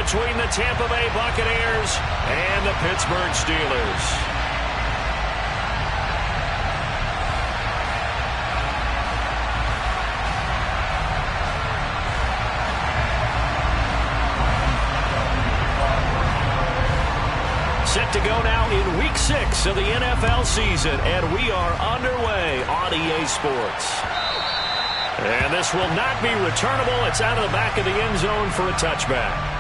between the Tampa Bay Buccaneers and the Pittsburgh Steelers. Set to go now in Week 6 of the NFL season, and we are underway on EA Sports. And this will not be returnable. It's out of the back of the end zone for a touchback.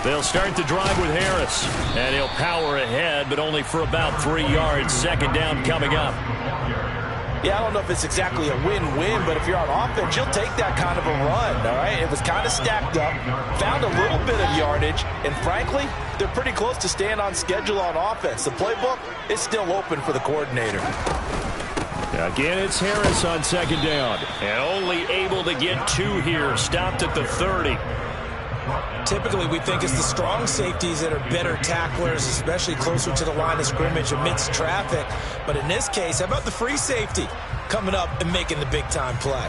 They'll start the drive with Harris, and he'll power ahead, but only for about 3 yards. Second down coming up. Yeah, I don't know if it's exactly a win-win, but if you're on offense, you'll take that kind of a run, all right? It was kind of stacked up, found a little bit of yardage, and frankly, they're pretty close to staying on schedule on offense. The playbook is still open for the coordinator. Again, it's Harris on second down, and only able to get 2 here. Stopped at the 30. Typically, we think it's the strong safeties that are better tacklers, especially closer to the line of scrimmage amidst traffic. But in this case, how about the free safety coming up and making the big-time play?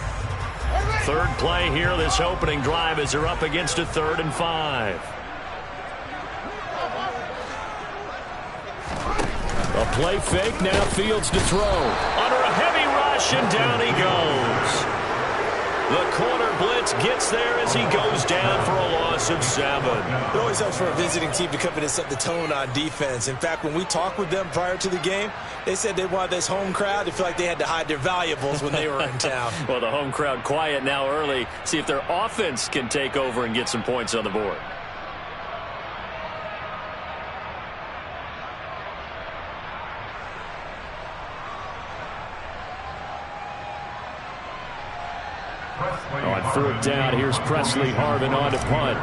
Third play here, this opening drive, as they're up against a 3rd and 5. A play fake, now Fields to throw. Under a heavy rush, and down he goes. The corner blitz gets there as he goes down for a loss of 7. It always helps for a visiting team to come in and set the tone on defense. In fact, when we talked with them prior to the game, they said they wanted this home crowd to feel like they had to hide their valuables when they were in town. Well, the home crowd quiet now early. See if their offense can take over and get some points on the board. On 4th down, here's Presley Harvin on to punt.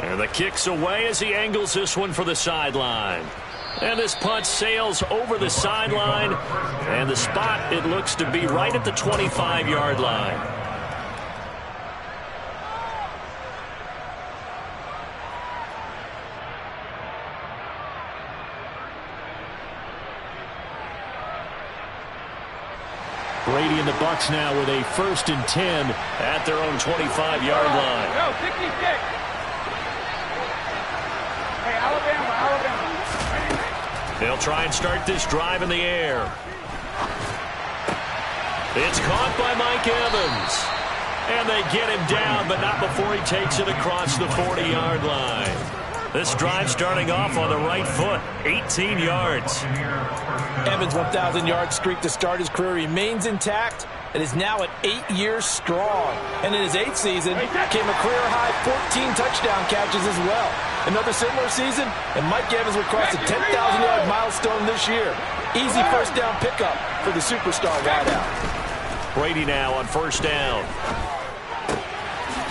And the kick's away as he angles this one for the sideline. And this punt sails over the sideline. And the spot, it looks to be right at the 25-yard line. Brady and the Bucs now with a 1st and 10 at their own 25-yard line. Go, 66. Hey, Alabama. They'll try and start this drive in the air. It's caught by Mike Evans. And they get him down, but not before he takes it across the 40-yard line. This drive starting off on the right foot, 18 yards. Evans' 1,000-yard streak to start his career remains intact and is now at 8 years strong. And in his 8th season, came a career-high 14 touchdown catches as well. Another similar season, and Mike Evans will cross the 10,000-yard milestone this year. Easy first down pickup for the superstar wideout. Brady now on 1st down.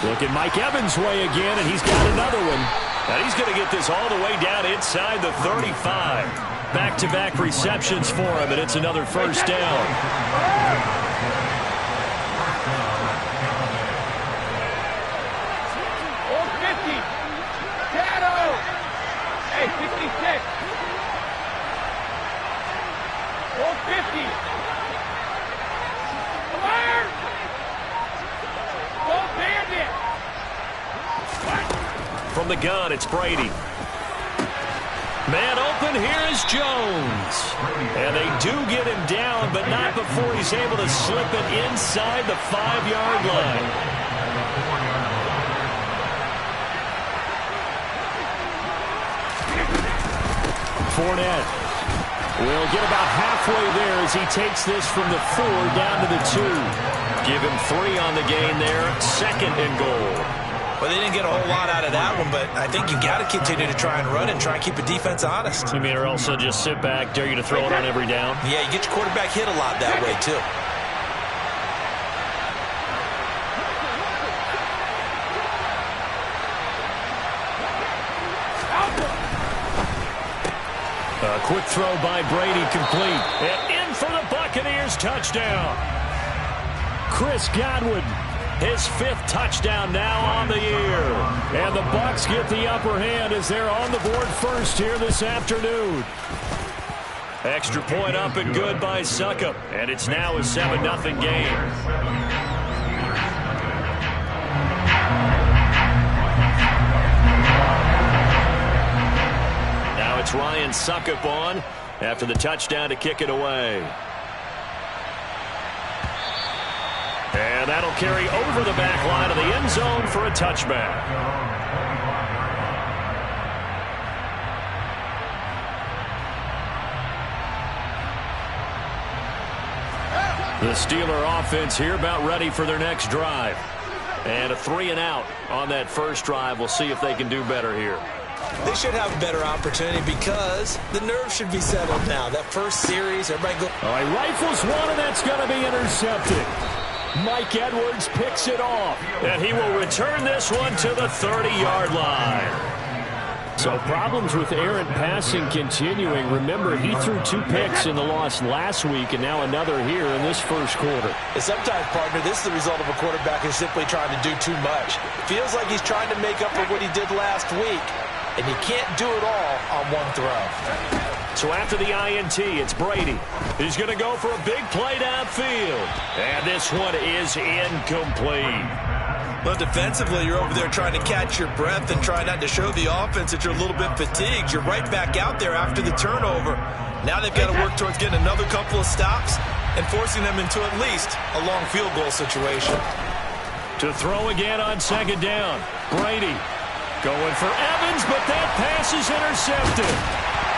Looking Mike Evans' way again, and he's got another one. And he's going to get this all the way down inside the 35. Back-to-back receptions for him, and it's another 1st down. Old 50. Shadow. Hey, 66. Old 50. Alert. Old bandit. From the gun, it's Brady. Man open, here is Jones. And they do get him down, but not before he's able to slip it inside the 5-yard line. Fournette will get about halfway there as he takes this from the 4 down to the 2. Give him 3 on the gain there, 2nd and goal. Well, they didn't get a whole lot out of that one, but I think you got to continue to try and run and try and keep the defense honest. You mean, or also just sit back, dare you to throw it on every down? Yeah, you get your quarterback hit a lot that way, too. A quick throw by Brady, complete. And in for the Buccaneers touchdown. Chris Godwin, his 5th touchdown now on the year. And the Bucs get the upper hand as they're on the board first here this afternoon. Extra point up and good by Succop. And it's now a 7-0 game. It's Ryan Succop on after the touchdown to kick it away. And that'll carry over the back line of the end zone for a touchback. The Steeler offense here about ready for their next drive. And a 3-and-out on that first drive. We'll see if they can do better here. They should have a better opportunity because the nerves should be settled now. That first series, everybody go. All right, rifles one, and that's going to be intercepted. Mike Edwards picks it off, and he will return this one to the 30-yard line. So problems with errant passing continuing. Remember, he threw 2 picks in the loss last week, and now another here in this first quarter. And sometimes, partner, this is the result of a quarterback who's simply trying to do too much. Feels like he's trying to make up for what he did last week. And you can't do it all on one throw. So after the INT, it's Brady. He's going to go for a big play downfield. And this one is incomplete. Well, defensively, you're over there trying to catch your breath and try not to show the offense that you're a little bit fatigued. You're right back out there after the turnover. Now they've got to work towards getting another couple of stops and forcing them into at least a long field goal situation. To throw again on second down, Brady. Going for Evans, but that pass is intercepted.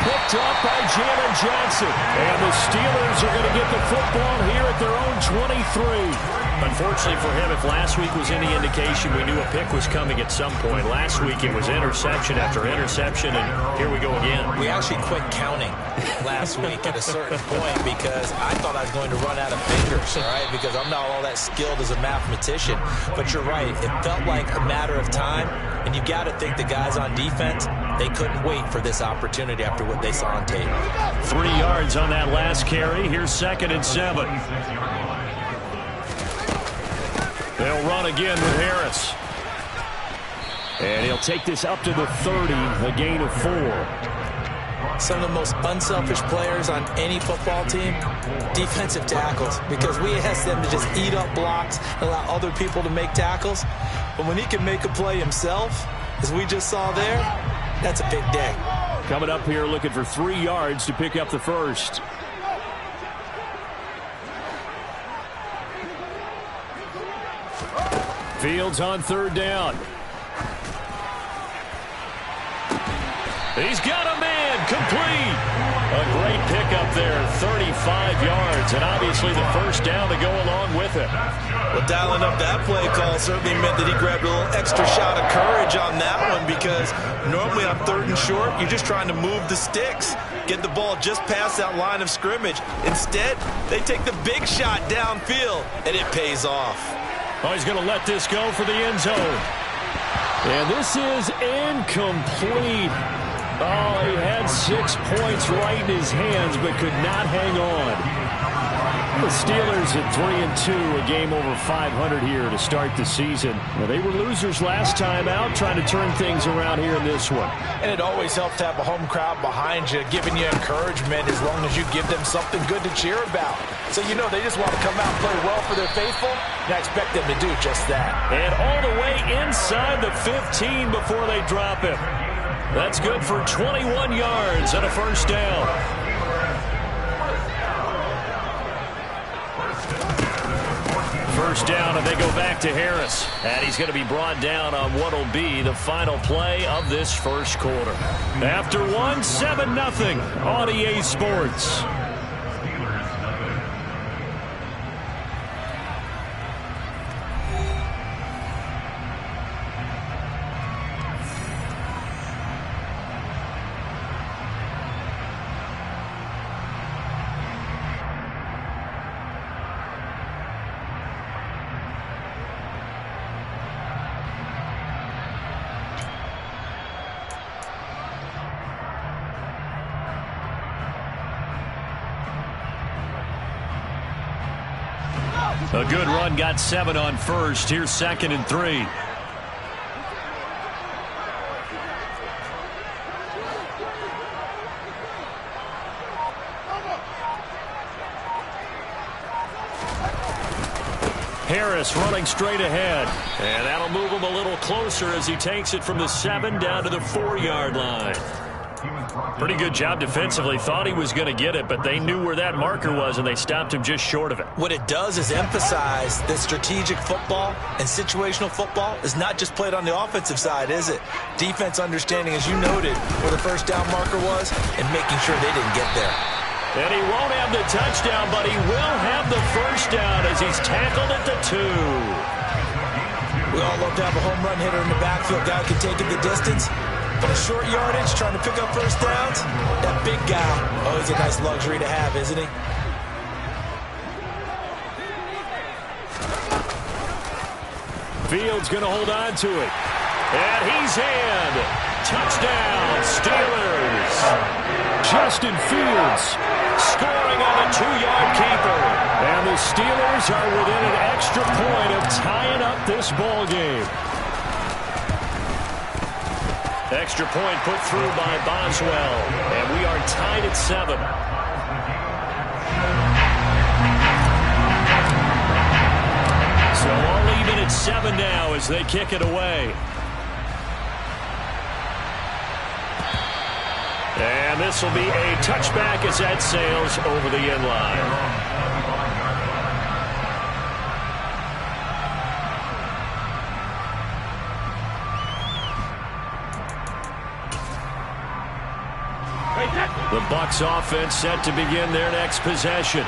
Picked up by Janet Johnson. And the Steelers are going to get the football here at their own 23. Unfortunately for him, if last week was any indication, we knew a pick was coming at some point. Last week it was interception after interception, and here we go again. We actually quit counting last week at a certain point because I thought I was going to run out of fingers, all right, because I'm not all that skilled as a mathematician. But you're right. It felt like a matter of time, and you got to think the guys on defense, they couldn't wait for this opportunity after what they saw on tape. 3 yards on that last carry. Here's 2nd and 7. They'll run again with Harris. And he'll take this up to the 30, a gain of 4. Some of the most unselfish players on any football team, defensive tackles, because we ask them to just eat up blocks and allow other people to make tackles. But when he can make a play himself, as we just saw there, that's a big day. Coming up here looking for 3 yards to pick up the first. Fields on 3rd down. He's got a man, complete. A great pickup there, 35 yards, and obviously the first down to go along with it. Well, dialing up that play call certainly meant that he grabbed a little extra shot of courage on that one because normally on 3rd and short, you're just trying to move the sticks, get the ball just past that line of scrimmage. Instead, they take the big shot downfield, and it pays off. Oh, he's going to let this go for the end zone. And this is incomplete. Oh, he had 6 points right in his hands, but could not hang on. The Steelers at 3-2, a game over 500 here to start the season. Well, they were losers last time out, trying to turn things around here in this one. And it always helps to have a home crowd behind you, giving you encouragement as long as you give them something good to cheer about. So you know they just want to come out and play well for their faithful, and I expect them to do just that. And all the way inside the 15 before they drop him. That's good for 21 yards and a first down. First down, and they go back to Harris. And he's going to be brought down on what will be the final play of this first quarter. After 7-0 on EA Sports. A good run, got 7 on first. Here's 2nd and 3. Harris running straight ahead. And that'll move him a little closer as he takes it from the 7 down to the 4-yard line. Pretty good job defensively. Thought he was going to get it, but they knew where that marker was, and they stopped him just short of it. What it does is emphasize that strategic football and situational football is not just played on the offensive side, is it? Defense understanding, as you noted, where the first down marker was and making sure they didn't get there. And he won't have the touchdown, but he will have the first down as he's tackled at the 2. We all love to have a home run hitter in the backfield. Guy can take it the distance. But a short yardage, trying to pick up first downs, that big guy, oh, he's a nice luxury to have, isn't he? Fields going to hold on to it. And he's in. Touchdown, Steelers. Justin Fields scoring on a 2-yard keeper. And the Steelers are within an extra point of tying up this ball game. Extra point put through by Boswell. And we are tied at 7. So all even at 7 now as they kick it away. And this will be a touchback as that sails over the end line. The Bucs offense set to begin their next possession.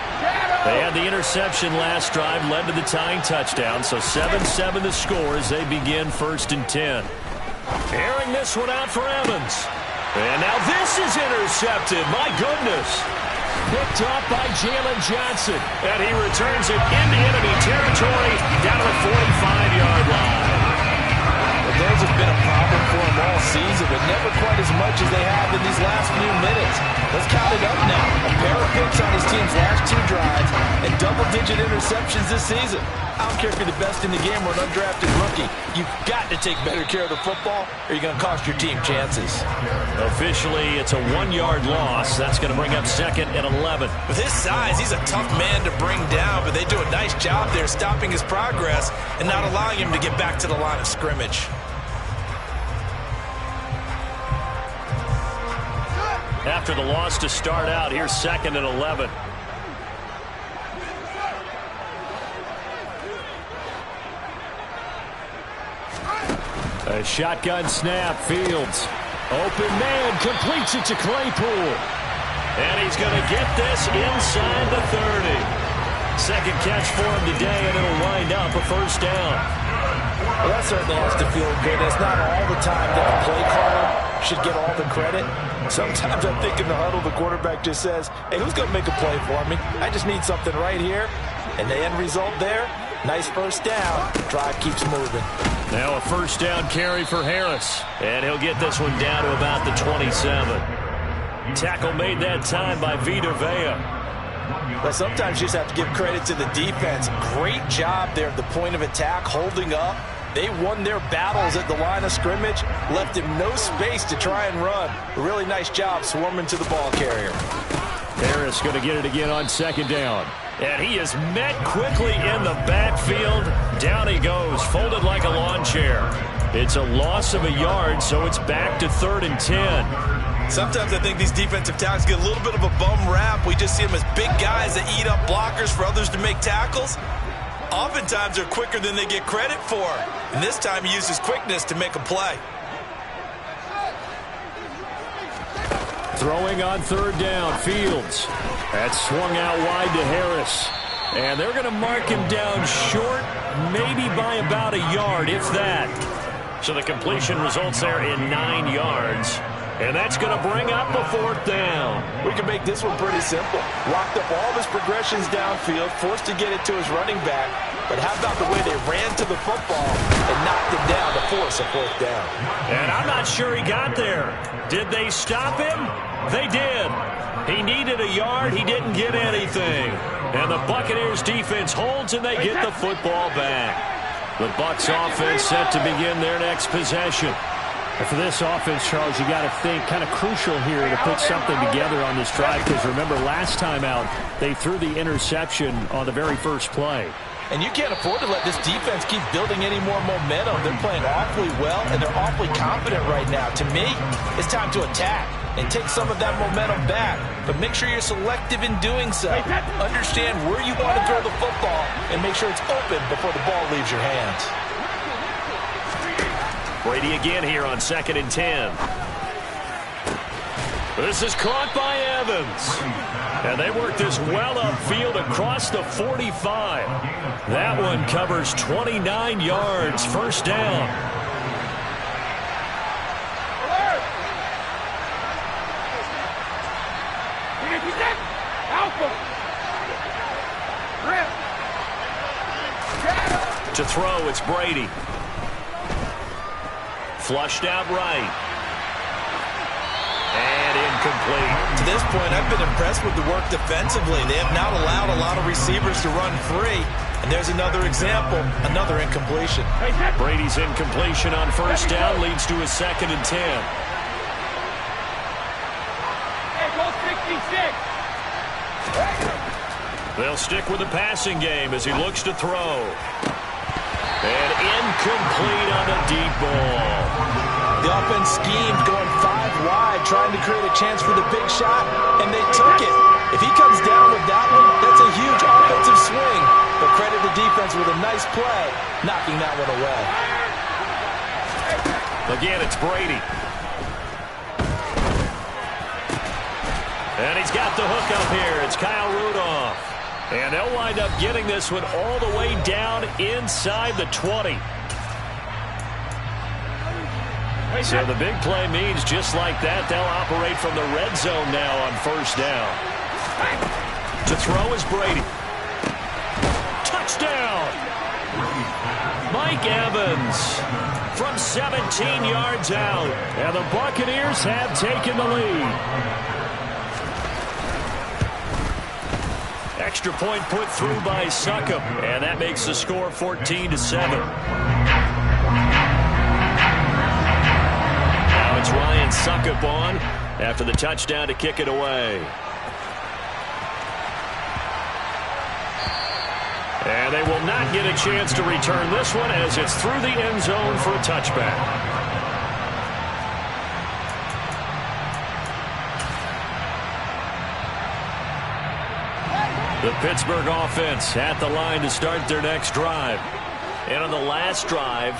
They had the interception last drive, led to the tying touchdown, so 7-7 the score as they begin 1st and 10. Airing this one out for Evans. And now this is intercepted. My goodness. Picked up by Jalen Johnson. And he returns it into enemy territory down to the 45-yard line. Those have been a problem for him all season, but never quite as much as they have in these last few minutes. Let's count it up now. A pair of picks on his team's last 2 drives and double-digit interceptions this season. I don't care if you're the best in the game or an undrafted rookie. You've got to take better care of the football or you're going to cost your team chances. Officially, it's a 1-yard loss. That's going to bring up 2nd and 11. With his size, he's a tough man to bring down, but they do a nice job there stopping his progress and not allowing him to get back to the line of scrimmage. After the loss to start out, here's 2nd and 11. A shotgun snap, Fields. Open man, completes it to Claypool. And he's going to get this inside the 30. Second catch for him today, and it'll wind up a first down. Well, that certainly has to feel good. It's not all the time that the play caller should get all the credit. Sometimes I think in the huddle, the quarterback just says, hey, who's going to make a play for me? I just need something right here. And the end result there, nice first down. Drive keeps moving. Now a first down carry for Harris. And he'll get this one down to about the 27. Tackle made that time by Vita Vea. Well, sometimes you just have to give credit to the defense. Great job there at the point of attack, holding up. They won their battles at the line of scrimmage, left him no space to try and run. A really nice job swarming to the ball carrier. Harris going to get it again on 2nd down. And he is met quickly in the backfield. Down he goes, folded like a lawn chair. It's a loss of a yard, so it's back to 3rd and 10. Sometimes I think these defensive tackles get a little bit of a bum rap. We just see them as big guys that eat up blockers for others to make tackles. Oftentimes they're quicker than they get credit for. And this time he uses quickness to make a play. Throwing on 3rd down, Fields. That's swung out wide to Harris. And they're going to mark him down short, maybe by about a yard, if that. So the completion results there in 9 yards. And that's going to bring up a 4th down. We can make this one pretty simple. Locked up all of his progressions downfield, forced to get it to his running back. But how about the way they ran to the football and knocked him down to force a 4th down? And I'm not sure he got there. Did they stop him? They did. He needed a yard. He didn't get anything. And the Buccaneers defense holds, and they get the football back. The Bucs offense set to begin their next possession. And for this offense, Charles, you got to think kind of crucial here to put something together on this drive, because remember last time out they threw the interception on the very first play. And you can't afford to let this defense keep building any more momentum. They're playing awfully well, and they're awfully confident right now. To me, it's time to attack and take some of that momentum back. But make sure you're selective in doing so. Understand where you want to throw the football and make sure it's open before the ball leaves your hands. Brady again here on 2nd and 10. This is caught by Evans. And they work this well upfield across the 45. That one covers 29 yards. First down. To throw, it's Brady. Flushed out right. And incomplete. To this point, I've been impressed with the work defensively. They have not allowed a lot of receivers to run free. And there's another example, another incompletion. Brady's incompletion on first down leads to a 2nd and 10. Hey, go 66. They'll stick with the passing game as he looks to throw. And incomplete on the deep ball. The offense schemed going 5 wide, trying to create a chance for the big shot, and they took it. If he comes down with that one, that's a huge offensive swing. But credit the defense with a nice play, knocking that one away. Again, it's Brady. And he's got the hook up here. It's Kyle Rudolph. And they'll wind up getting this one all the way down inside the 20. So the big play means just like that, they'll operate from the red zone now on first down. To throw is Brady. Touchdown! Mike Evans from 17 yards out. And the Buccaneers have taken the lead. Extra point put through by Succop, and that makes the score 14-7. Now it's Ryan Succop on after the touchdown to kick it away. And they will not get a chance to return this one as it's through the end zone for a touchback. The Pittsburgh offense at the line to start their next drive. And on the last drive,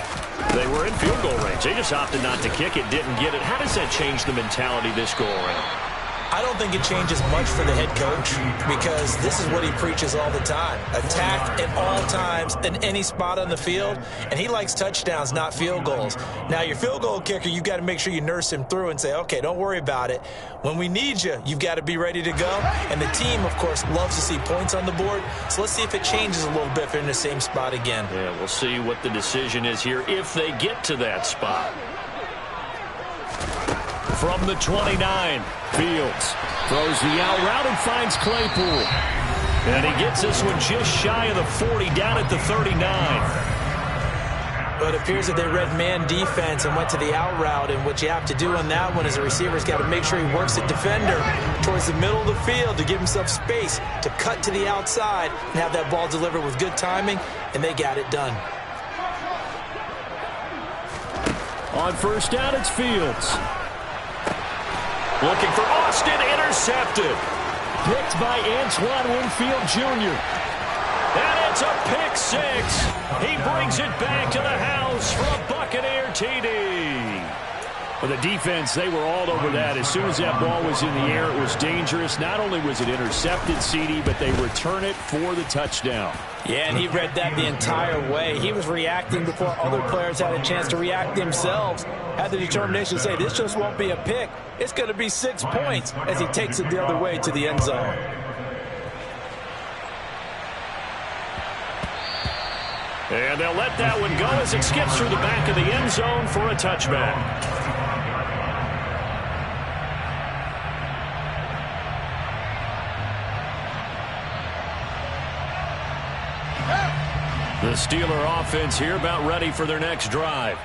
they were in field goal range. They just opted not to kick it, didn't get it. How does that change the mentality this go around? I don't think it changes much for the head coach, because this is what he preaches all the time. Attack at all times in any spot on the field, and he likes touchdowns, not field goals. Now, your field goal kicker, you've got to make sure you nurse him through and say, okay, don't worry about it. When we need you, you've got to be ready to go. And the team, of course, loves to see points on the board. So let's see if it changes a little bit if they're in the same spot again. Yeah, we'll see what the decision is here if they get to that spot. From the 29, Fields throws the out route and finds Claypool. And he gets this one just shy of the 40, down at the 39. But it appears that they read man defense and went to the out route, and what you have to do on that one is the receiver's got to make sure he works the defender towards the middle of the field to give himself space to cut to the outside and have that ball delivered with good timing, and they got it done. On first down, it's Fields. Looking for Austin, intercepted. Picked by Antoine Winfield Jr. And it's a pick six. He brings it back to the house for a Buccaneer TD. For the defense, they were all over that. As soon as that ball was in the air, it was dangerous. Not only was it intercepted, CD, but they return it for the touchdown. Yeah, and he read that the entire way. He was reacting before other players had a chance to react themselves. Had the determination to say, this just won't be a pick. It's going to be 6 points as he takes it the other way to the end zone. And they'll let that one go as it skips through the back of the end zone for a touchback. The Steeler offense here about ready for their next drive.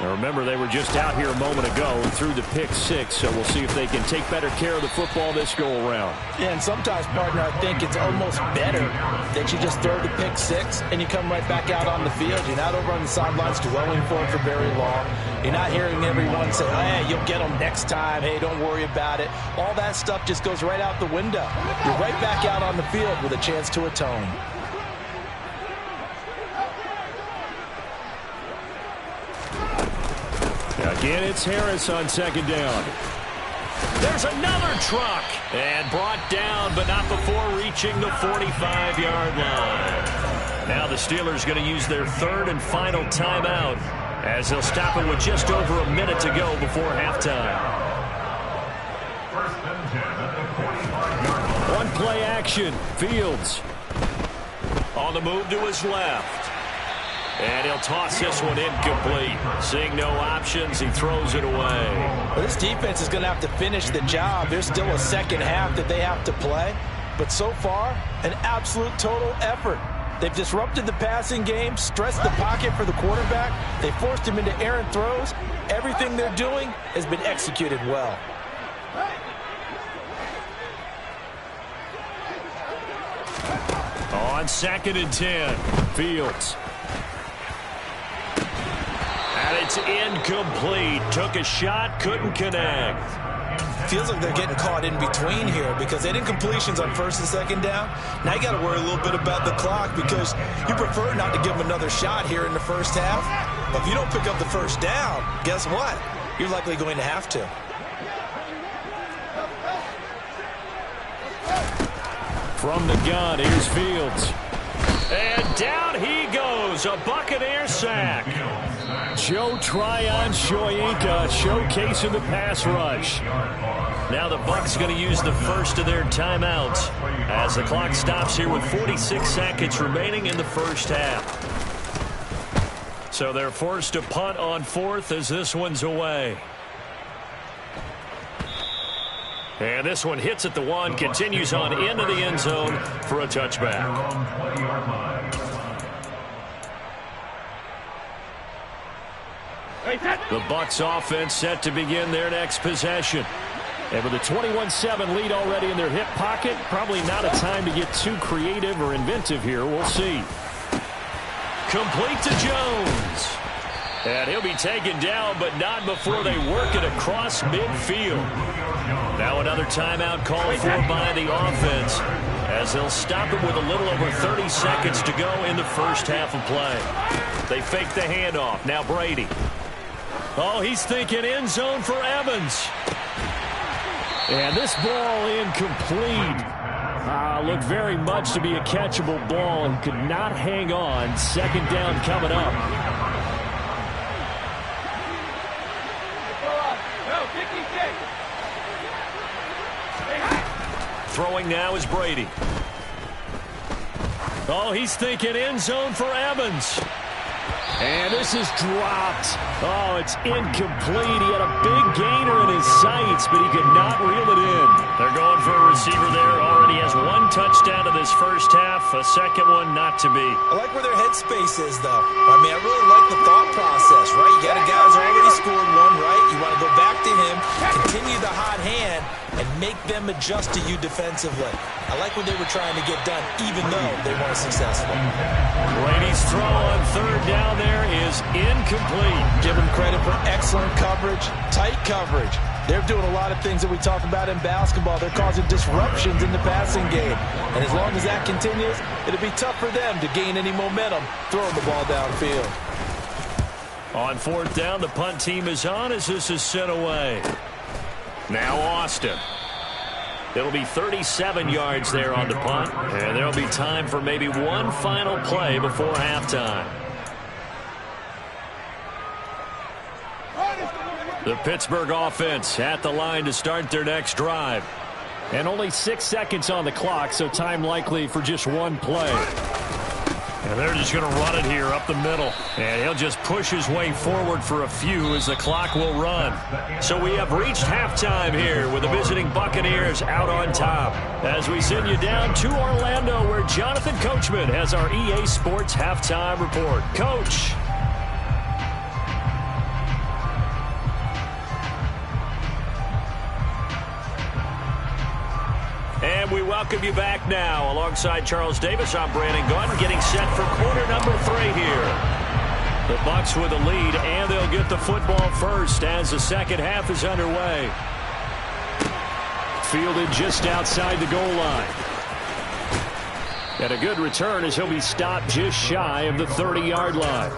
Now remember, they were just out here a moment ago and threw the pick six, so we'll see if they can take better care of the football this go-around. Yeah, and sometimes, partner, I think it's almost better that you just throw the pick six and you come right back out on the field. You're not over on the sidelines dwelling for it for very long. You're not hearing everyone say, hey, you'll get them next time. Hey, don't worry about it. All that stuff just goes right out the window. You're right back out on the field with a chance to atone. Again, it's Harris on second down. There's another truck. And brought down, but not before reaching the 45-yard line. Now the Steelers going to use their third and final timeout as they'll stop it with just over a minute to go before halftime. One play action. Fields on the move to his left. And he'll toss this one incomplete. Seeing no options, he throws it away. Well, this defense is going to have to finish the job. There's still a second half that they have to play. But so far, an absolute total effort. They've disrupted the passing game, stressed the pocket for the quarterback. They forced him into errant throws. Everything they're doing has been executed well. On 2nd and 10, Fields. And it's incomplete. Took a shot, couldn't connect. Feels like they're getting caught in between here because they did incompletions on 1st and 2nd down. Now you got to worry a little bit about the clock because you prefer not to give them another shot here in the first half. But if you don't pick up the first down, guess what? You're likely going to have to. From the gun, here's Fields. And down he goes. A Buccaneer sack. Joe Tryon-Shoyinka showcasing the pass rush. Now the Bucs going to use the first of their timeouts as the clock stops here with 46 seconds remaining in the first half. So they're forced to punt on 4th as this one's away. And this one hits at the 1, continues on into the end zone for a touchback. The Bucs offense set to begin their next possession. And with a 21-7 lead already in their hip pocket, probably not a time to get too creative or inventive here. We'll see. Complete to Jones. And he'll be taken down, but not before they work it across midfield. Now another timeout called for by the offense as they'll stop it with a little over 30 seconds to go in the first half of play. They fake the handoff. Now Brady. Oh, he's thinking end zone for Evans. And this ball incomplete. Looked very much to be a catchable ball and could not hang on. 2nd down coming up. Throwing now is Brady. Oh, he's thinking end zone for Evans. And this is dropped. Oh, it's incomplete. He had a big gainer in his sights, but he could not reel it in. They're going for a receiver there. Already has 1 touchdown in this first half. A second one not to be. I like where their headspace is, though. I mean, I really like the thought process, right? You got a guy who's already scored one, right? You want to go back to him, continue the hot hand, and make them adjust to you defensively. I like what they were trying to get done, even though they weren't successful. Brady's throw on 3rd down there is incomplete. Give them credit for excellent coverage, tight coverage. They're doing a lot of things that we talk about in basketball. They're causing disruptions in the passing game. And as long as that continues, it'll be tough for them to gain any momentum throwing the ball downfield. On 4th down, the punt team is on as this is sent away. Now Austin. It'll be 37 yards there on the punt, and there'll be time for maybe one final play before halftime. The Pittsburgh offense at the line to start their next drive. And only 6 seconds on the clock, so time likely for just one play. And they're just going to run it here up the middle. And he'll just push his way forward for a few as the clock will run. So we have reached halftime here with the visiting Buccaneers out on top. As we send you down to Orlando where Jonathan Coachman has our EA Sports halftime report. Coach. And we welcome you back now. Alongside Charles Davis, I'm Brandon Gaudin, getting set for quarter number 3 here. The Bucs with the lead, and they'll get the football first as the second half is underway. Fielded just outside the goal line. And a good return as he'll be stopped just shy of the 30-yard line.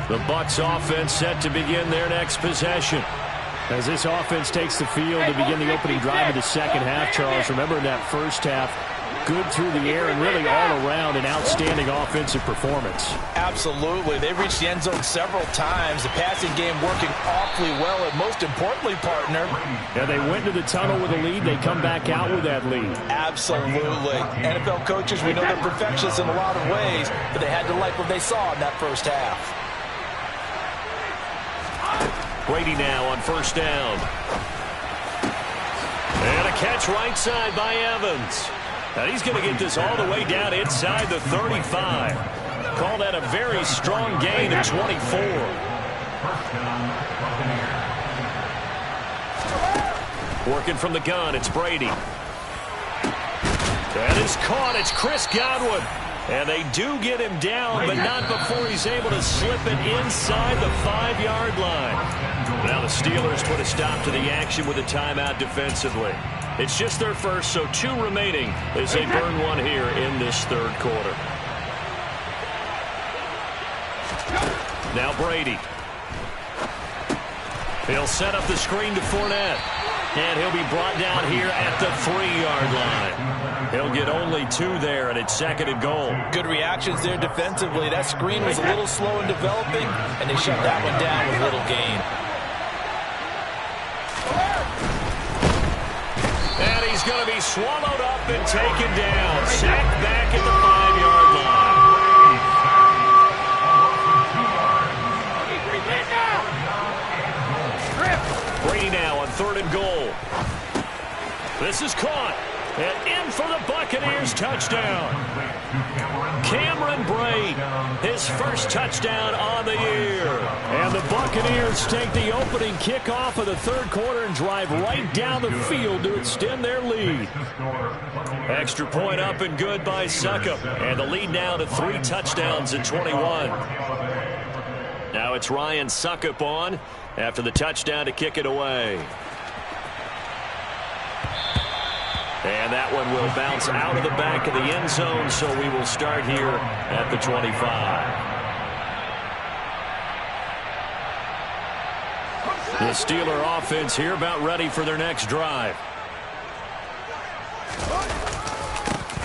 The Bucs offense set to begin their next possession. As this offense takes the field to begin the opening drive of the second half, Charles, remember in that first half, good through the air and really all around an outstanding offensive performance. Absolutely. They've reached the end zone several times. The passing game working awfully well, and most importantly, partner. Yeah, they went to the tunnel with a lead. They come back out with that lead. Absolutely. NFL coaches, we know they're perfectionists in a lot of ways, but they had to like what they saw in that first half. Brady now on first down. And a catch right side by Evans. Now he's going to get this all the way down inside the 35. Call that a very strong gain of 24. Working from the gun, it's Brady. That is caught. It's Chris Godwin. And they do get him down, but not before he's able to slip it inside the 5-yard line. Now the Steelers put a stop to the action with a timeout defensively. It's just their first, so 2 remaining as they burn one here in this third quarter. Now Brady. He'll set up the screen to Fournette. And he'll be brought down here at the 3-yard line. He'll get only 2 there, and it's second and goal. Good reactions there defensively. That screen was a little slow in developing, and they shut that one down with little gain. And he's going to be swallowed up and taken down. Sacked back at the 5-yard line. Brady now on third and goal. This is caught. And in for the Buccaneers touchdown. Cameron Brate, his first touchdown on the year. And the Buccaneers take the opening kickoff of the third quarter and drive right down the field to extend their lead. Extra point up and good by Succop. And the lead now to 3 touchdowns at 21. Now it's Ryan Succop on after the touchdown to kick it away. And that one will bounce out of the back of the end zone, so we will start here at the 25. The Steeler offense here about ready for their next drive.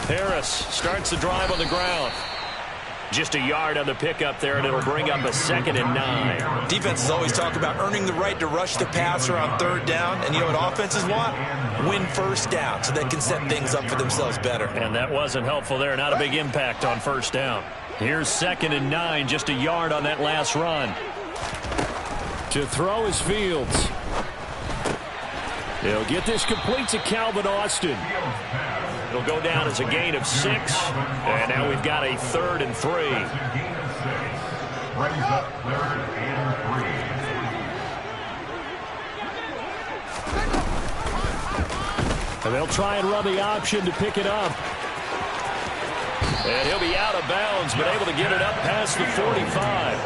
Harris starts the drive on the ground. Just a yard on the pickup there, and it'll bring up a 2nd and 9. Defenses always talk about earning the right to rush the passer on third down. And you know what offenses want? Win first down so they can set things up for themselves better. And that wasn't helpful there. Not a big impact on first down. Here's 2nd and 9, just a yard on that last run. To throw is Fields. They'll get this complete to Calvin Austin. It'll go down as a gain of 6. And now we've got a 3rd and 3. And they'll try and run the option to pick it up. And he'll be out of bounds, but able to get it up past the 45.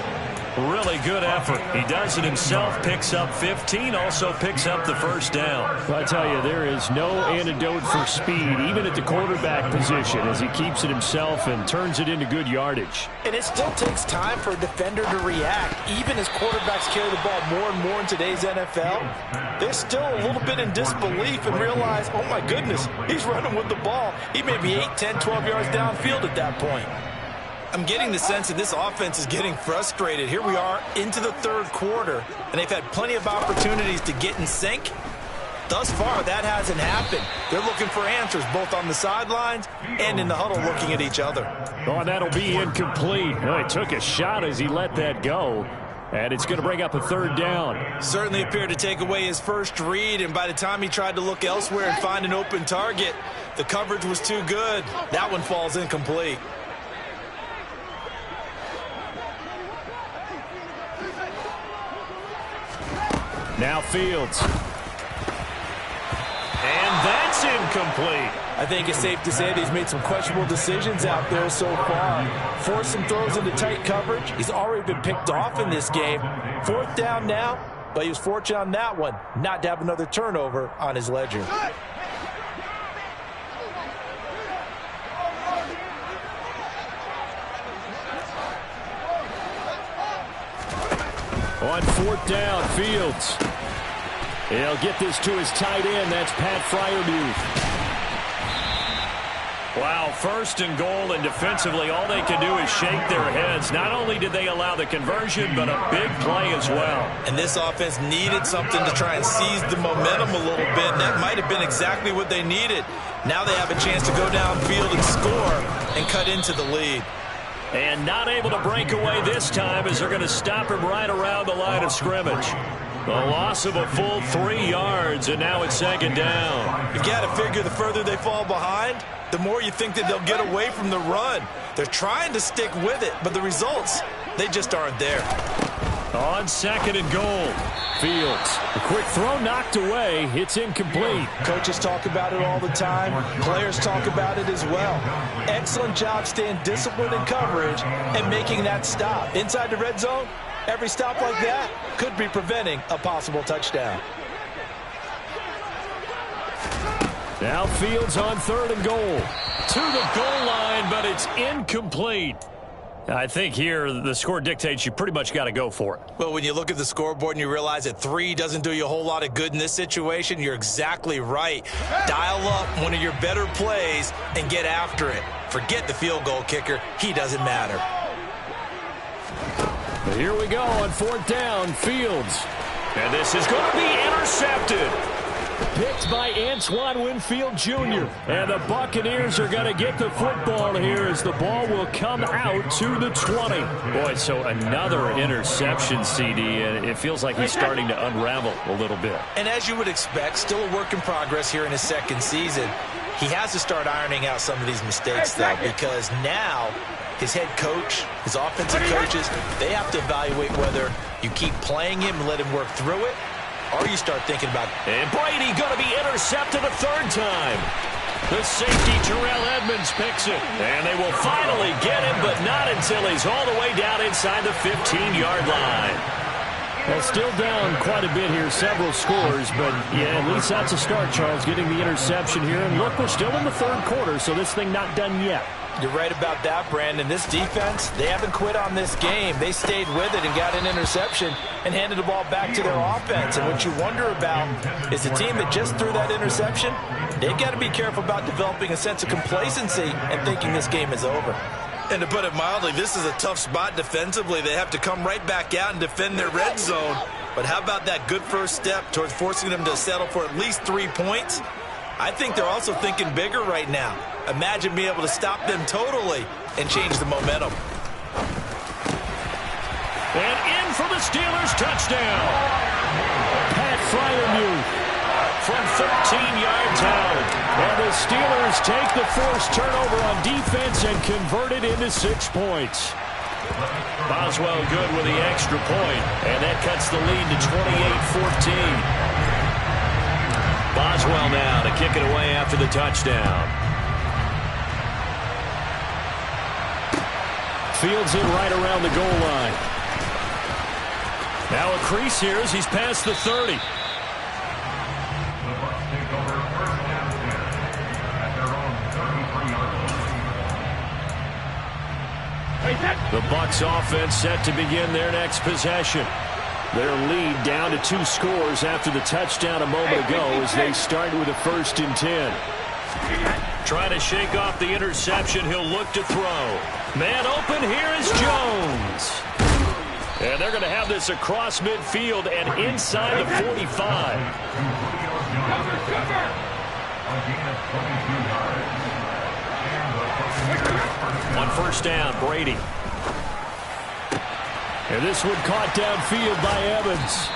Really good effort. He does it himself, picks up 15, also picks up the first down. Well, I tell you, there is no antidote for speed, even at the quarterback position, as he keeps it himself and turns it into good yardage. And it still takes time for a defender to react. Even as quarterbacks carry the ball more and more in today's NFL, they're still a little bit in disbelief and realize, oh my goodness, he's running with the ball. He may be 8, 10, 12 yards downfield at that point. I'm getting the sense that this offense is getting frustrated. Here we are into the third quarter, and they've had plenty of opportunities to get in sync. Thus far, that hasn't happened. They're looking for answers both on the sidelines and in the huddle looking at each other. Oh, and that'll be incomplete. Oh, he took a shot as he let that go. And it's going to bring up a third down. Certainly appeared to take away his first read, and by the time he tried to look elsewhere and find an open target, the coverage was too good. That one falls incomplete. Now Fields. And that's incomplete. I think it's safe to say that he's made some questionable decisions out there so far. Forced some throws into tight coverage. He's already been picked off in this game. Fourth down now, but he was fortunate on that one not to have another turnover on his ledger. On fourth down, Fields. He'll get this to his tight end. That's Pat Freiermuth. Wow, first and goal, and defensively all they can do is shake their heads. Not only did they allow the conversion, but a big play as well. And this offense needed something to try and seize the momentum a little bit, and that might have been exactly what they needed. Now they have a chance to go downfield and score and cut into the lead. And not able to break away this time as they're going to stop him right around the line of scrimmage. A loss of a full 3 yards, and now it's second down. You've got to figure the further they fall behind, the more you think that they'll get away from the run. They're trying to stick with it, but the results, they just aren't there. On second and goal, Fields. A quick throw knocked away. It's incomplete. Coaches talk about it all the time. Players talk about it as well. Excellent job staying disciplined in coverage and making that stop. Inside the red zone, every stop like that could be preventing a possible touchdown. Now Fields on third and goal. To the goal line, but it's incomplete. I think here the score dictates you pretty much got to go for it. Well, when you look at the scoreboard and you realize that 3 doesn't do you a whole lot of good in this situation, you're exactly right. Dial up one of your better plays and get after it. Forget the field goal kicker. He doesn't matter. But here we go on fourth down, Fields. And this is going to be intercepted. Picked by Antoine Winfield Jr. And the Buccaneers are going to get the football here as the ball will come out to the 20. Boy, so another interception, CD, and it feels like he's starting to unravel a little bit. And as you would expect, still a work in progress here in his second season. He has to start ironing out some of these mistakes, though, because now his head coach, his offensive coaches, they have to evaluate whether you keep playing him and let him work through it, or you start thinking about it. And Brady going to be intercepted a third time. The safety, Terrell Edmonds, picks it. And they will finally get him, but not until he's all the way down inside the 15-yard line. Well, still down quite a bit here, several scores, but yeah, at least that's a start, Charles, getting the interception here. And look, we're still in the third quarter, so this thing not done yet. You're right about that, Brandon. This defense, they haven't quit on this game. They stayed with it and got an interception and handed the ball back to their offense. And what you wonder about is the team that just threw that interception, they've got to be careful about developing a sense of complacency and thinking this game is over. And to put it mildly, this is a tough spot defensively. They have to come right back out and defend their red zone. But how about that good first step towards forcing them to settle for at least 3 points? I think they're also thinking bigger right now. Imagine being able to stop them totally and change the momentum. And in for the Steelers, touchdown. Pat Freiermuth from 13 yards out. And the Steelers take the forced turnover on defense and convert it into 6 points. Boswell good with the extra point, and that cuts the lead to 28-14. Boswell now to kick it away after the touchdown. Fields in right around the goal line. Now a crease here as he's past the 30. The Bucs offense set to begin their next possession. Their lead down to 2 scores after the touchdown a moment ago as they start with a 1st and 10. Trying to shake off the interception. He'll look to throw. Man open. Here is Jones. And they're going to have this across midfield and inside the 45. On first down, Brady. And this one caught downfield by Evans.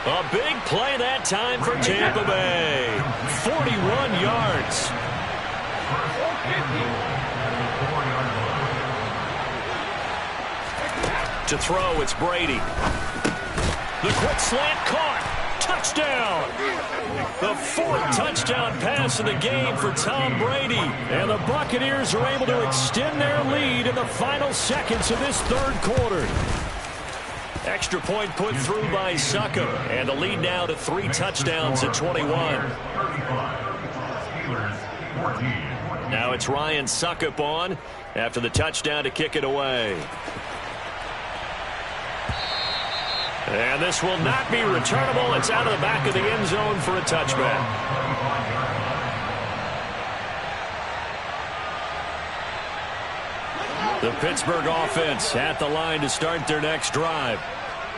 A big play that time for Tampa Bay. 41 yards. To throw, it's Brady. The quick slant caught. Touchdown. The fourth touchdown pass of the game for Tom Brady. And the Buccaneers are able to extend their lead in the final seconds of this third quarter. Extra point put through by Succop. And the lead now to 3 touchdowns at 21. Now it's Ryan Succop on after the touchdown to kick it away. And this will not be returnable. It's out of the back of the end zone for a touchback. The Pittsburgh offense at the line to start their next drive.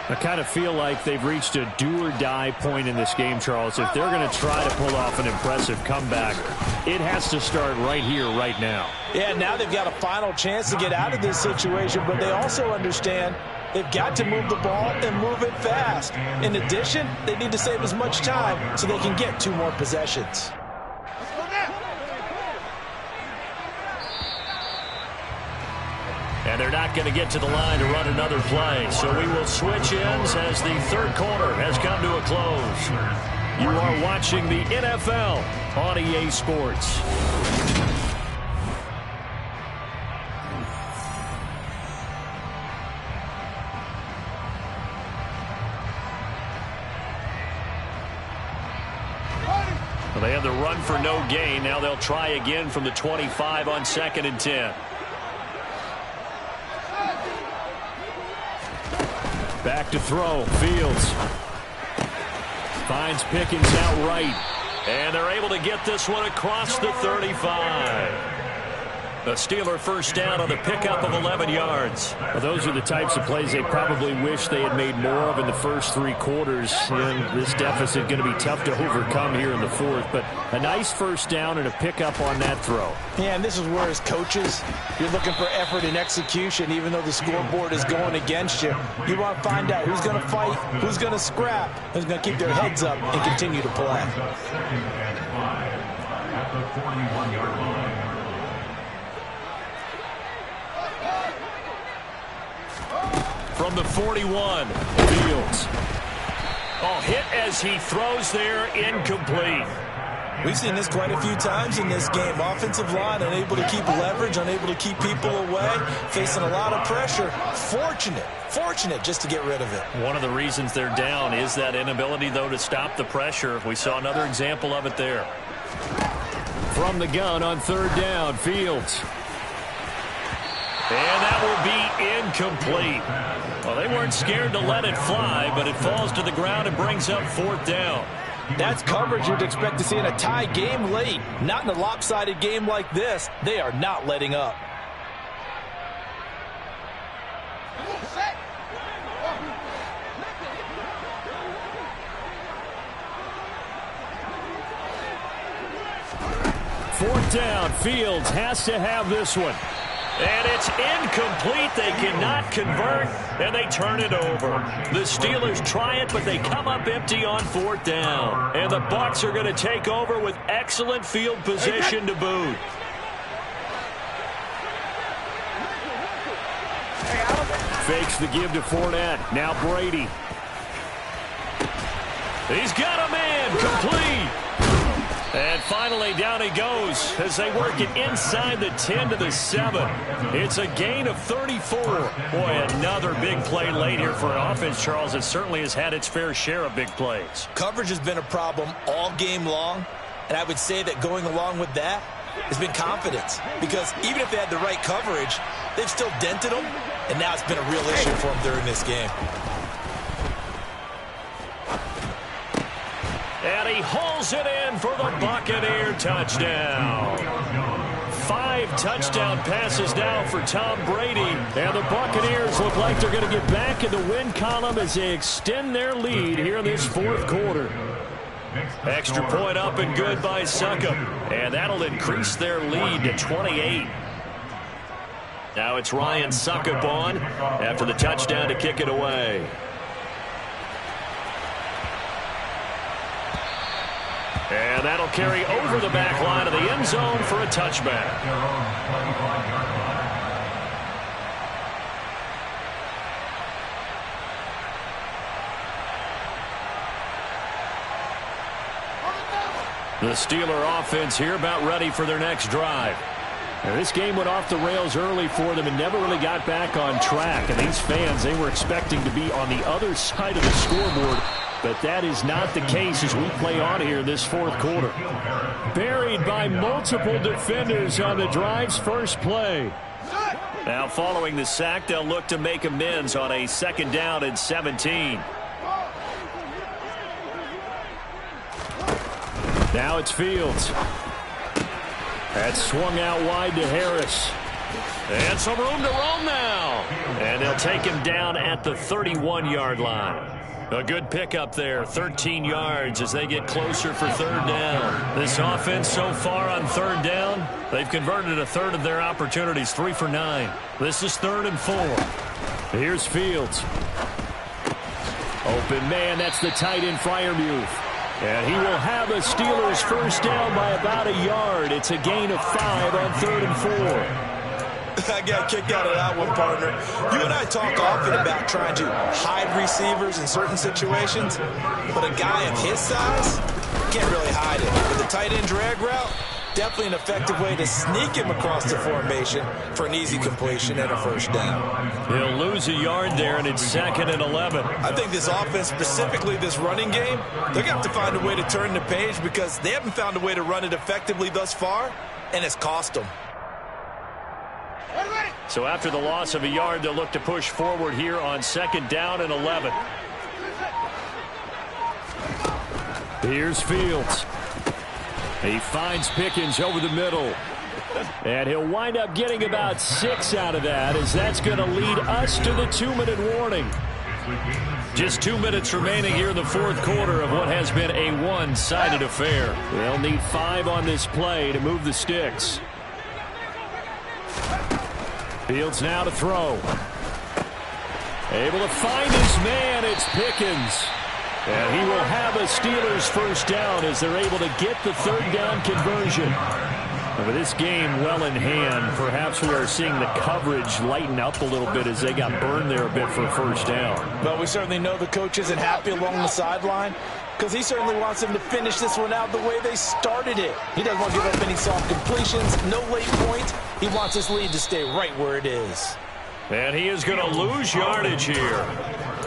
I kind of feel like they've reached a do-or-die point in this game, Charles. If they're going to try to pull off an impressive comeback, it has to start right here, right now. Yeah, now they've got a final chance to get out of this situation, but they also understand they've got to move the ball and move it fast. In addition, they need to save as much time so they can get 2 more possessions. And they're not going to get to the line to run another play. So we will switch ends as the third quarter has come to a close. You are watching the NFL on EA Sports. Well, they had the run for no gain. Now they'll try again from the 25 on 2nd and 10. Back to throw. Fields finds Pickens out right. And they're able to get this one across the 35. The Steeler first down on the pickup of 11 yards. Well, those are the types of plays they probably wish they had made more of in the first 3 quarters. And this deficit going to be tough to overcome here in the fourth. But a nice first down and a pickup on that throw. Yeah, and this is where as coaches, you're looking for effort and execution. Even though the scoreboard is going against you, you want to find out who's going to fight, who's going to scrap, who's going to keep their heads up and continue to play. At the 41-yard line. From the 41, Fields. Oh, hit as he throws there, incomplete. We've seen this quite a few times in this game. Offensive line unable to keep leverage, unable to keep people away, facing a lot of pressure. Fortunate just to get rid of it. One of the reasons they're down is that inability, though, to stop the pressure. We saw another example of it there. From the gun on 3rd down, Fields. And that will be incomplete. Well, they weren't scared to let it fly, but it falls to the ground and brings up 4th down. That's coverage you'd expect to see in a tie game late. Not in a lopsided game like this. They are not letting up. Fourth down, Fields has to have this one. And it's incomplete. They cannot convert, and they turn it over. The Steelers try it, but they come up empty on 4th down. And the Bucs are going to take over with excellent field position to boot. Fakes the give to Fournette. Now Brady. He's got a man. Complete. And finally, down he goes as they work it inside the 10 to the 7. It's a gain of 34. Boy, another big play late here for an offense, Charles. It certainly has had its fair share of big plays. Coverage has been a problem all game long, and I would say that going along with that has been confidence. Because even if they had the right coverage, they've still dented them, and now it's been a real issue for them during this game. And he hauls Puts it in for the Buccaneer touchdown. 5 touchdown passes now for Tom Brady. And the Buccaneers look like they're going to get back in the win column as they extend their lead here in this fourth quarter. Extra point up and good by Succop. And that'll increase their lead to 28. Now it's Ryan Succop on after the touchdown to kick it away. And that'll carry over the back line of the end zone for a touchback. The Steeler offense here about ready for their next drive. Now, this game went off the rails early for them and never really got back on track. And these fans, they were expecting to be on the other side of the scoreboard. But that is not the case as we play on here this fourth quarter. Buried by multiple defenders on the drive's first play. Now following the sack, they'll look to make amends on a 2nd down and 17. Now it's Fields. That's swung out wide to Harris. And some room to roam now. And they'll take him down at the 31-yard line. A good pickup there, 13 yards as they get closer for 3rd down. This offense so far on 3rd down, they've converted a third of their opportunities, 3 for 9. This is 3rd and 4. Here's Fields. Open man, that's the tight end Freiermuth. And he will have a Steelers first down by about a yard. It's a gain of 5 on 3rd and 4. I got kicked out of that one, partner. You and I talk often about trying to hide receivers in certain situations, but a guy of his size can't really hide it. With the tight end drag route, definitely an effective way to sneak him across the formation for an easy completion and a first down. He'll lose a yard there, and it's 2nd and 11. I think this offense, specifically this running game, they're going to have to find a way to turn the page because they haven't found a way to run it effectively thus far, and it's cost them. So after the loss of a yard, they'll look to push forward here on 2nd down and 11. Here's Fields. He finds Pickens over the middle. And he'll wind up getting about 6 out of that, as that's going to lead us to the 2-minute warning. Just 2 minutes remaining here in the fourth quarter of what has been a one-sided affair. They'll need 5 on this play to move the sticks. Fields now to throw. Able to find his man. It's Pickens. And he will have a Steelers first down as they're able to get the 3rd down conversion. And with this game well in hand, perhaps we are seeing the coverage lighten up a little bit as they got burned there a bit for a first down. But we certainly know the coach isn't happy along the sideline because he certainly wants them to finish this one out the way they started it. He doesn't want to give up any soft completions, no late points. He wants his lead to stay right where it is. And he is going to lose yardage here.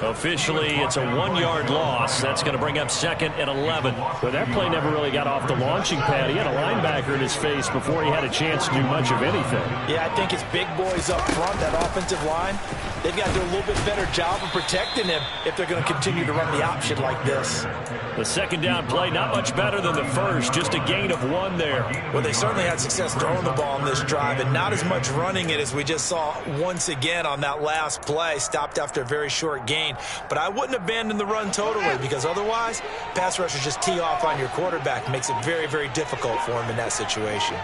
Officially, it's a 1-yard loss. That's going to bring up 2nd and 11. But that play never really got off the launching pad. He had a linebacker in his face before he had a chance to do much of anything. Yeah, I think his big boys up front, that offensive line, they've got to do a little bit better job of protecting him if they're going to continue to run the option like this. The 2nd down play, not much better than the first, just a gain of 1 there. Well, they certainly had success throwing the ball on this drive and not as much running it as we just saw once again on that last play, stopped after a very short gain. But I wouldn't abandon the run totally because otherwise, pass rushers just tee off on your quarterback. Makes it very, very difficult for him in that situation.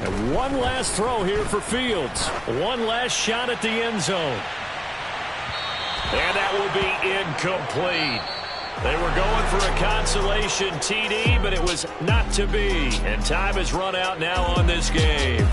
And one last throw here for Fields. One last shot at the end zone. And that will be incomplete. They were going for a consolation TD, but it was not to be. And time has run out now on this game.